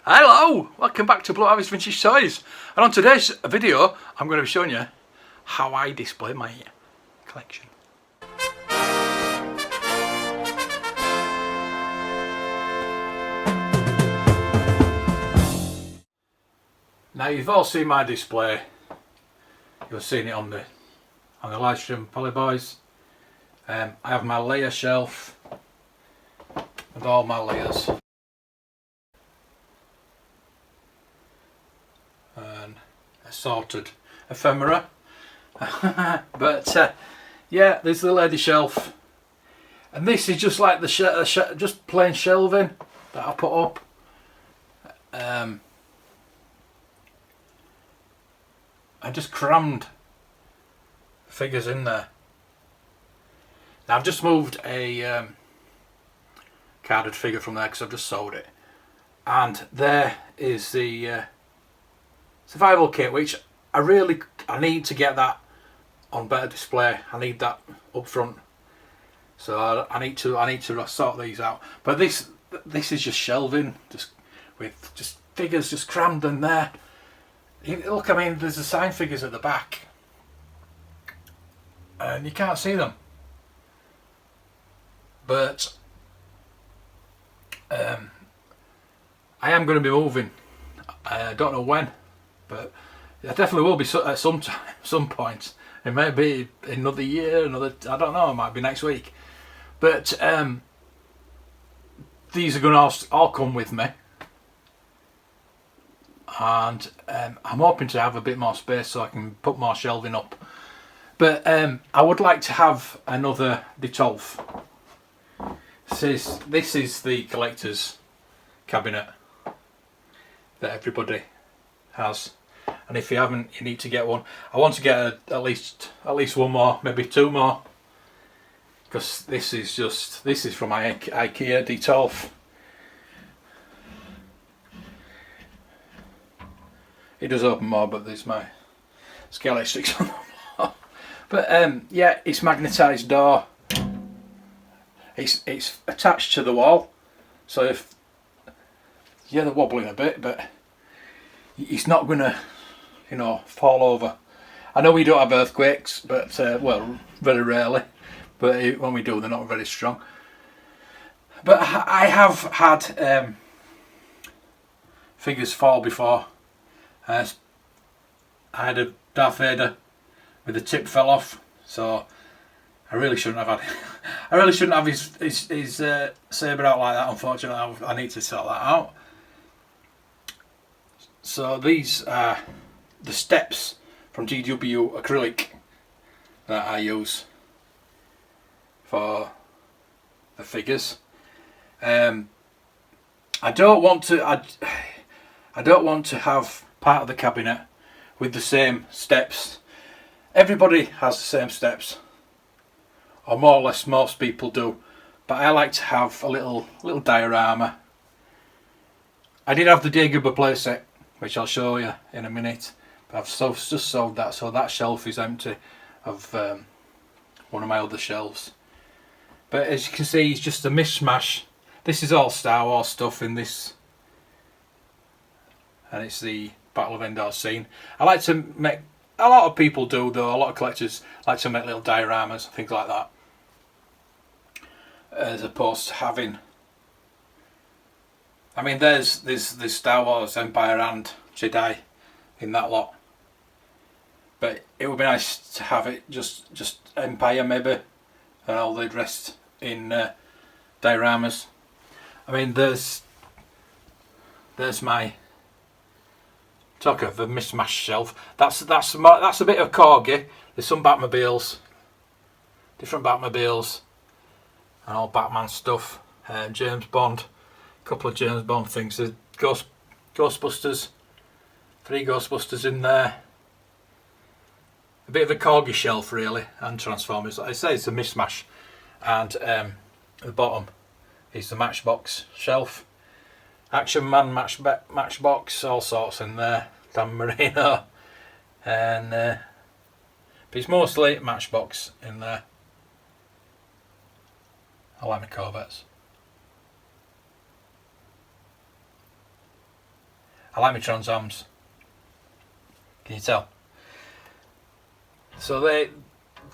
Hello! Welcome back to Blue Harvest Vintage Toys. And on today's video, I'm going to be showing you how I display my collection. Now you've all seen my display. You've seen it on the live stream, paliboys. I have my layer shelf with all my layers. And assorted ephemera. But yeah, there's the lady shelf. And this is just like the just plain shelving that I put up. I just crammed figures in there. Now I've just moved a carded figure from there because I've just sold it, and there is the survival kit, which I need to get that on better display. I need that up front, so I need to sort these out. But this is just shelving, just with just figures just crammed in there. Look, I mean, there's the sign figures at the back, and you can't see them. But I am going to be moving. I don't know when, but I definitely will be at some point. It may be another year, I don't know. It might be next week. But these are going to all come with me. And I'm hoping to have a bit more space so I can put more shelving up. But I would like to have another Detolf. This is the collector's cabinet that everybody has, and if you haven't, you need to get one. I want to get at least one more, maybe two more, because this is from my IKEA Detolf. It does open more, but there's my skeleton sticks on the floor. But yeah, it's magnetised door. It's attached to the wall, so if they're wobbling a bit, but it's not gonna, fall over. I know we don't have earthquakes, but well, very rarely. But when we do, they're not very strong. But I have had figures fall before. I had a Darth Vader with the tip fell off, so I really shouldn't have had. I really shouldn't have his saber out like that. Unfortunately, I need to sort that out. So these are the steps from GW acrylic that I use for the figures. I don't want to have part of the cabinet with the same steps. Everybody has the same steps, or more or less most people do, but I like to have a little diorama. I did have the Dagobah playset, which I'll show you in a minute, but I've just sold that, so that shelf is empty of one of my other shelves. But as you can see, it's just a mishmash. This is all Star Wars stuff in this, and it's the Battle of Endor scene. I like to make, a lot of people do though, a lot of collectors like to make little dioramas and things like that, as opposed to having, I mean, there's Star Wars, Empire and Jedi in that lot, but it would be nice to have it just Empire maybe, and all the rest in dioramas. I mean, there's my talk of a mismatched shelf. That's a bit of corgi. There's some Batmobiles, different Batmobiles, and all Batman stuff. James Bond, a couple of James Bond things. There's Ghostbusters, 3 Ghostbusters in there. A bit of a corgi shelf really, and Transformers. Like I say, it's a mismatch. And at the bottom is the Matchbox shelf. Action Man Matchbox, all sorts in there. Dan Marino, and but it's mostly Matchbox in there. I like my Corvettes. I like my Trans Ams. Can you tell? So they,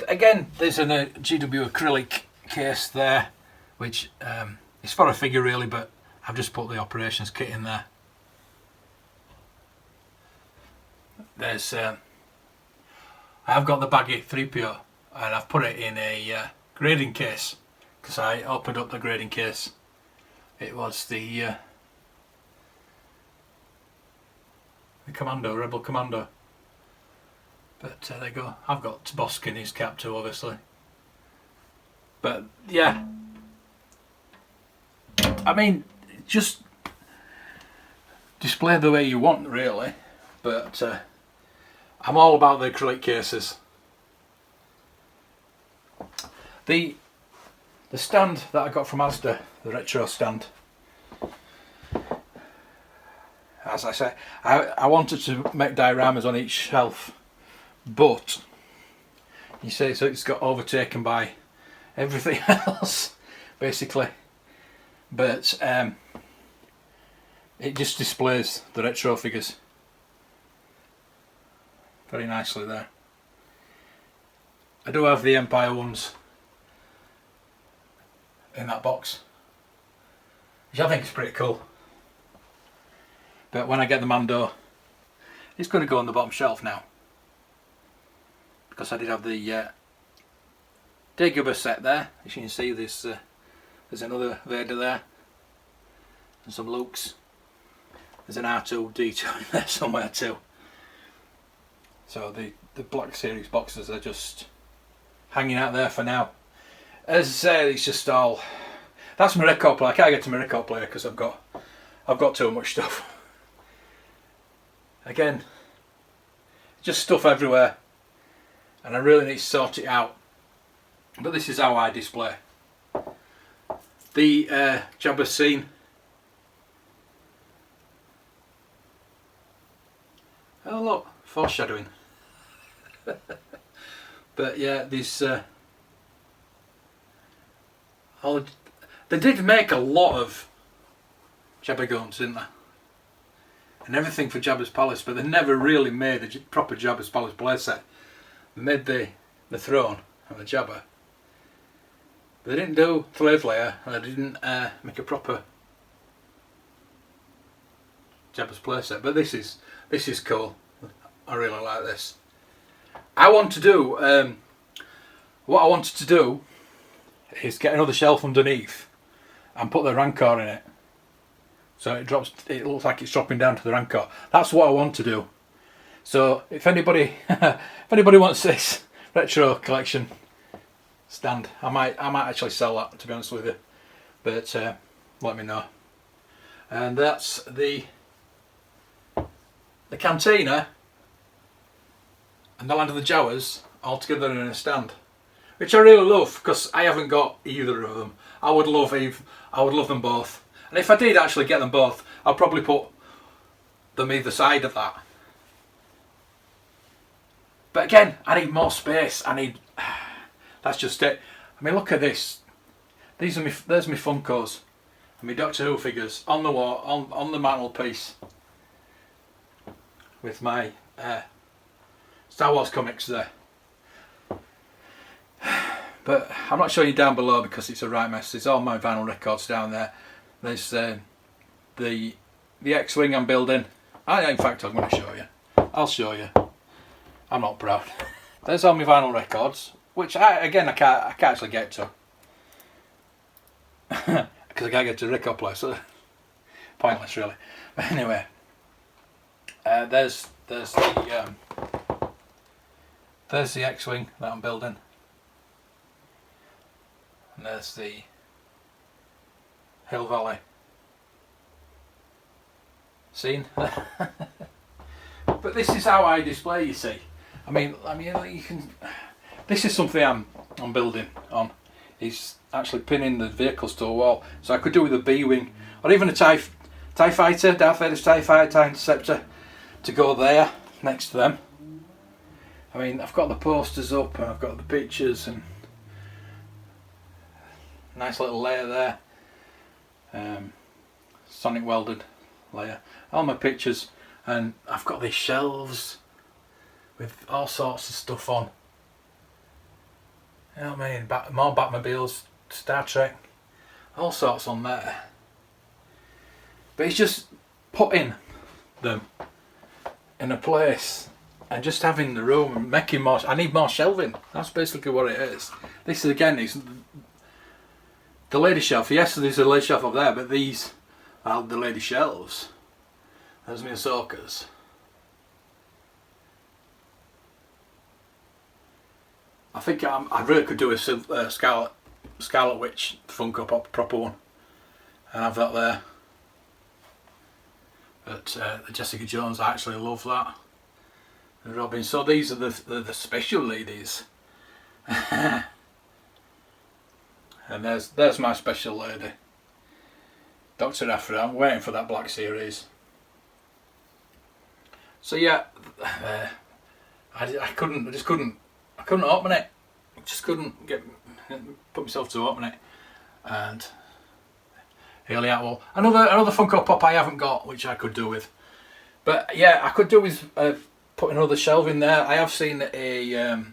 again, there's a GW acrylic case there, which is for a figure really, but I've just put the operations kit in there. There's I've got the baggy 3PO and I've put it in a grading case, because I opened up the grading case. It was the Commando, Rebel Commando. But there you go. I've got Bosk in his cap too, obviously. But yeah, I mean, just display the way you want, really. But I'm all about the acrylic cases. The stand that I got from Asda, the retro stand, as I say, I wanted to make dioramas on each shelf, but you see, so it's got overtaken by everything else, basically. But it just displays the retro figures very nicely there. I do have the Empire ones in that box, which I think is pretty cool. But when I get the Mando, it's going to go on the bottom shelf now, because I did have the Dagobah set there. As you can see, there's another Vader there, and some Lukes. There's an R2-D2 in there somewhere too. So the Black Series boxes are just hanging out there for now. As I say, it's just all. That's my record player. I can't get to my record player because I've got too much stuff. Again, just stuff everywhere, and I really need to sort it out. But this is how I display. The Jabba scene. Oh look, foreshadowing. But yeah, these. They did make a lot of Jabba guns, didn't they? And everything for Jabba's Palace, but they never really made a proper Jabba's Palace playset. They made the throne and the Jabba. But they didn't do Slave Layer, and they didn't make a proper Jabba's playset. But this is cool. I really like this. I want to do what I wanted to do is get another shelf underneath and put the Rancor in it, so it drops. It looks like it's dropping down to the Rancor. That's what I want to do. So if anybody wants this retro collection stand, I might actually sell that, to be honest with you. But let me know. And that's the Cantina and the Land of the Jawas all together in a stand, which I really love, because I haven't got either of them. I would love them both, and if I did actually get them both, I'll probably put them either side of that. But again, I need more space. That's just it. I mean, look at this. There's my Funkos and my Doctor Who figures on the wall, on the mantelpiece, with my Star Wars comics there. But I'm not showing you down below because it's a right mess. There's all my vinyl records down there. There's the X-Wing I'm building. In fact, I'm going to show you. I'll show you. I'm not proud. There's all my vinyl records, which I can't actually get to because I can't get to the record player, so pointless really. But anyway, there's the X-Wing that I'm building. And there's the Hill Valley scene. But this is how I display, you see. I mean, you can. This is something I'm building on. Is actually pinning the vehicles to a wall. So I could do with a B-wing, or even a TIE fighter, Darth Vader's TIE fighter, TIE Interceptor, to go there next to them. I mean, I've got the posters up, and I've got the pictures, and nice little layer there. Sonic welded layer. All my pictures, and I've got these shelves with all sorts of stuff on. You know what I mean? More Batmobiles, Star Trek, all sorts on there. But it's just putting them in a place and just having the room and making more. I need more shelving. That's basically what it is. This is again is the lady shelf. Yes, there's a lady shelf up there, but these are the lady shelves. There's my Ahsokas. I think I really could do a Scarlet Witch Funko Pop proper one and have that there. But the Jessica Jones, I actually love that. The Robin. So these are the special ladies. And there's my special lady, Dr. Aphra. I'm waiting for that Black Series. So yeah, I just couldn't open it. I just couldn't put myself to open it. And here we are. Well, another Funko Pop I haven't got, which I could do with. But yeah, I could do with putting another shelf in there. I have seen a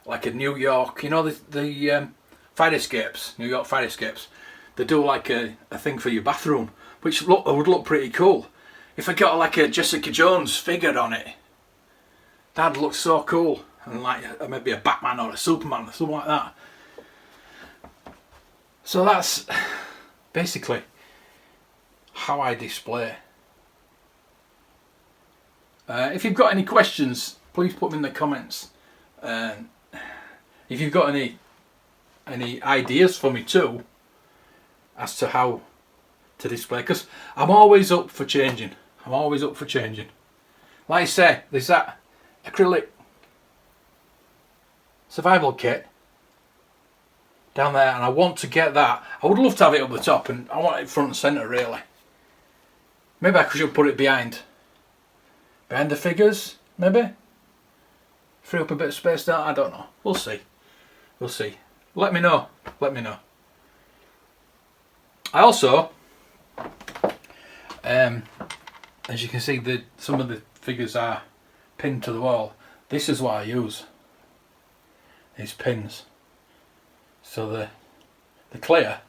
like a New York, you know, the fire escapes, New York fire escapes. They do like a thing for your bathroom, which would look pretty cool. If I got like a Jessica Jones figure on it, that'd look so cool. And like maybe a Batman or a Superman or something like that. So that's basically how I display. If you've got any questions, please put them in the comments. If you've got any ideas for me too, as to how to display, because I'm always up for changing. Like I say, there's that acrylic survival kit down there, and I want to get that. I would love to have it up the top, and I want it front and centre really. Maybe I should put it behind the figures, maybe. Free up a bit of space there, I don't know. We'll see. Let me know. I also, as you can see, some of the figures are pinned to the wall. This is what I use. These pins. So they're clear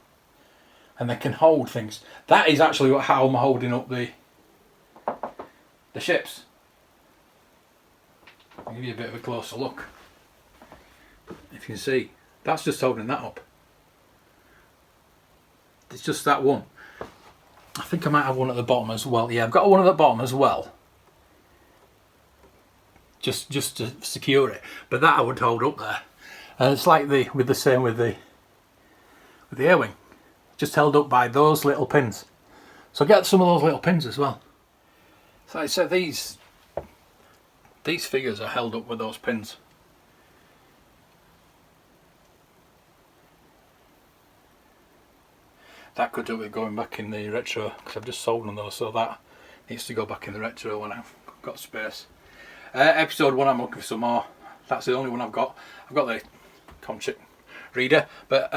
and they can hold things. That is actually how I'm holding up the ships. I'll give you a bit of a closer look. If you can see, that's just holding that up. It's just that one. I think I might have one at the bottom as well. Yeah, I've got one at the bottom as well. Just to secure it. But that I would hold up there. And it's like with the air wing. Just held up by those little pins. So get some of those little pins as well. So I said these figures are held up with those pins. That could do with going back in the retro, because I've just sold on those, so that needs to go back in the retro when I've got space. Episode 1, I'm looking for some more. That's the only one I've got. I've got the Conchit reader, but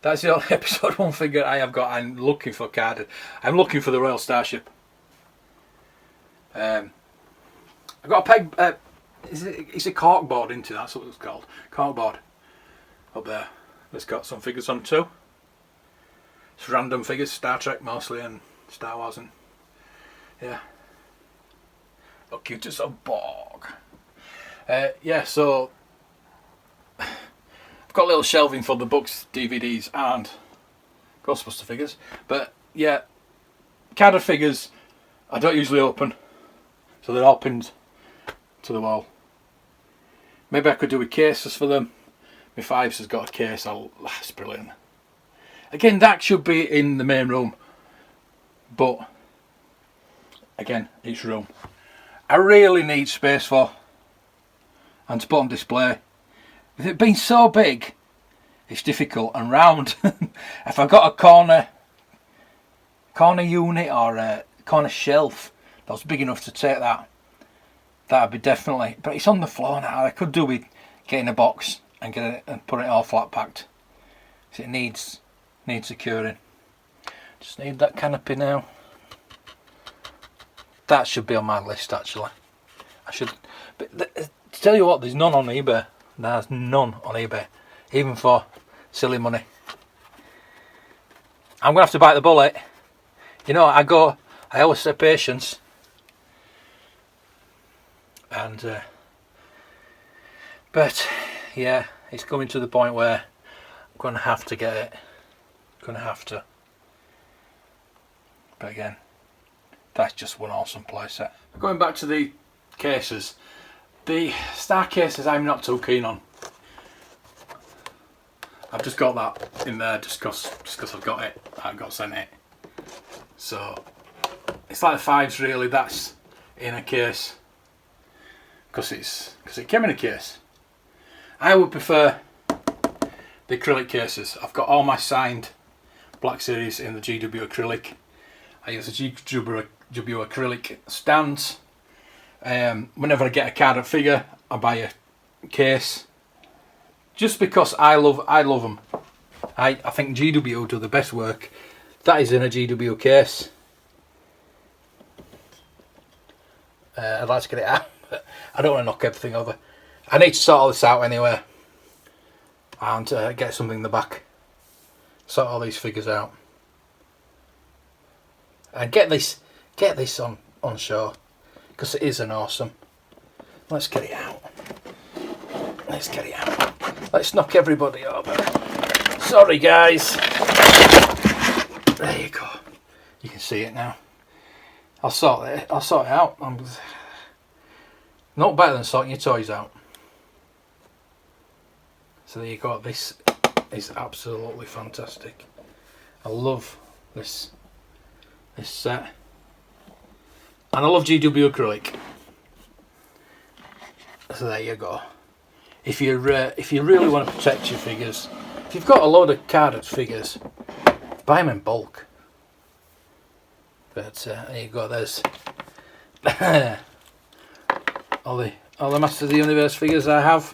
that's the only episode 1 figure I have got. I'm looking for carded. I'm looking for the Royal Starship. I've got a peg. It's a corkboard into that's what it's called. Corkboard up there. It's got some figures on too. It's random figures, Star Trek mostly, and Star Wars, and yeah. Look cute as a Borg. Yeah, so I've got a little shelving for the books, DVDs, and Ghostbuster figures. But yeah, carded figures I don't usually open, so they're all pinned to the wall. Maybe I could do with cases for them. My Fives has got a case. That's brilliant. Again, that should be in the main room, but again, each room I really need space for, and to put on display. With it being so big, it's difficult and round. If I've got a corner unit or a corner shelf that was big enough to take that'd be definitely. But it's on the floor now. I could do with getting a box and get it and put it all flat packed. So it needs securing. Just need that canopy now. That should be on my list actually. I should. But to tell you what, there's none on eBay. There's none on eBay, even for silly money. I'm gonna have to bite the bullet. You know, I always say patience, and but yeah, it's coming to the point where I'm gonna have to get it. Gonna have to. But again, that's just one awesome playset. Going back to the cases, the star cases I'm not too keen on. I've just got that in there just because I've got it. I've got sent it. So it's like the fives really. That's in a case because it came in a case. I would prefer the acrylic cases. I've got all my signed Black Series in the GW acrylic. I use the GW acrylic stands. Whenever I get a carded figure, I buy a case. Just because I love them. I think GW do the best work. That is in a GW case. I'd like to get it out, but I don't want to knock everything over. I need to sort all this out anyway, and get something in the back. Sort all these figures out, and get this on show, because it is an awesome. Let's get it out. Let's get it out. Let's knock everybody over. Sorry guys. There you go. You can see it now. I'll sort it out. I'm not better than sorting your toys out. So there you go. This is absolutely fantastic. I love this set, and I love GW acrylic. So there you go. If you really want to protect your figures, if you've got a load of carded figures, buy them in bulk. But there you go. There's all the Masters of the Universe figures I have.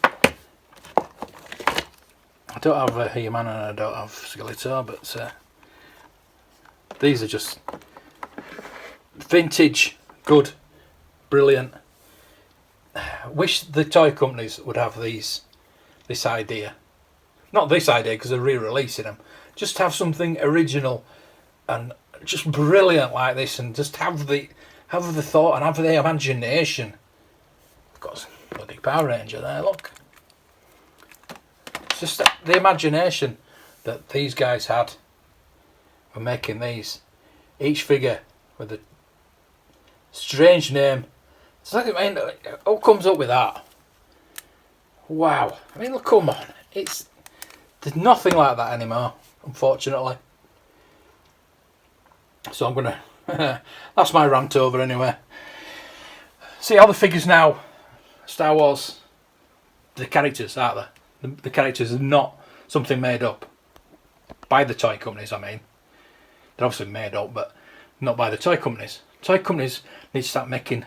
I don't have He-Man and I don't have Skeletor, but these are just vintage, good, brilliant. Wish the toy companies would have this idea. Not this idea because they're re-releasing them. Just have something original and just brilliant like this, and just have the thought and have the imagination. I've got a bloody Power Ranger there, look. It's just the imagination that these guys had when making these. Each figure with a strange name. It's like, I mean, who comes up with that? Wow. I mean, look, come on. There's nothing like that anymore, unfortunately. So I'm gonna that's my rant over anyway. See all the figures now, Star Wars, the characters, aren't they? The characters are not something made up by the toy companies. I mean, they're obviously made up, but not by the toy companies. Toy companies need to start making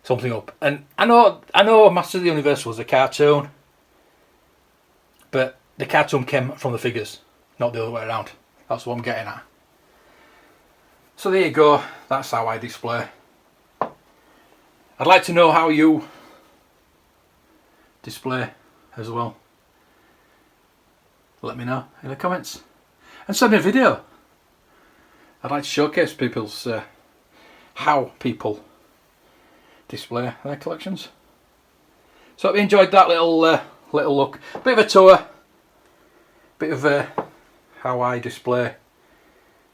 something up. And I know Master of the Universe was a cartoon, but the cartoon came from the figures, not the other way around. That's what I'm getting at. So there you go. That's how I display. I'd like to know how you display as well. Let me know in the comments, and send me a video. I'd like to showcase people's how people display their collections. So I hope you enjoyed that little look, bit of a tour, bit of how I display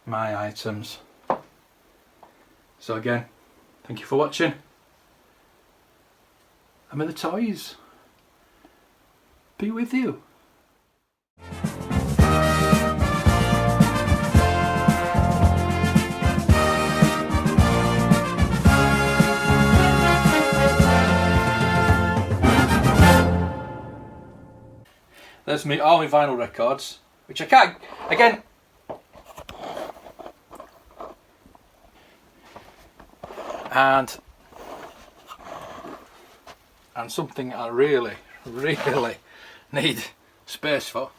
my items. So again, thank you for watching. And may the toys be with you. There's all my vinyl records, which I can't, again, and something I really need space for.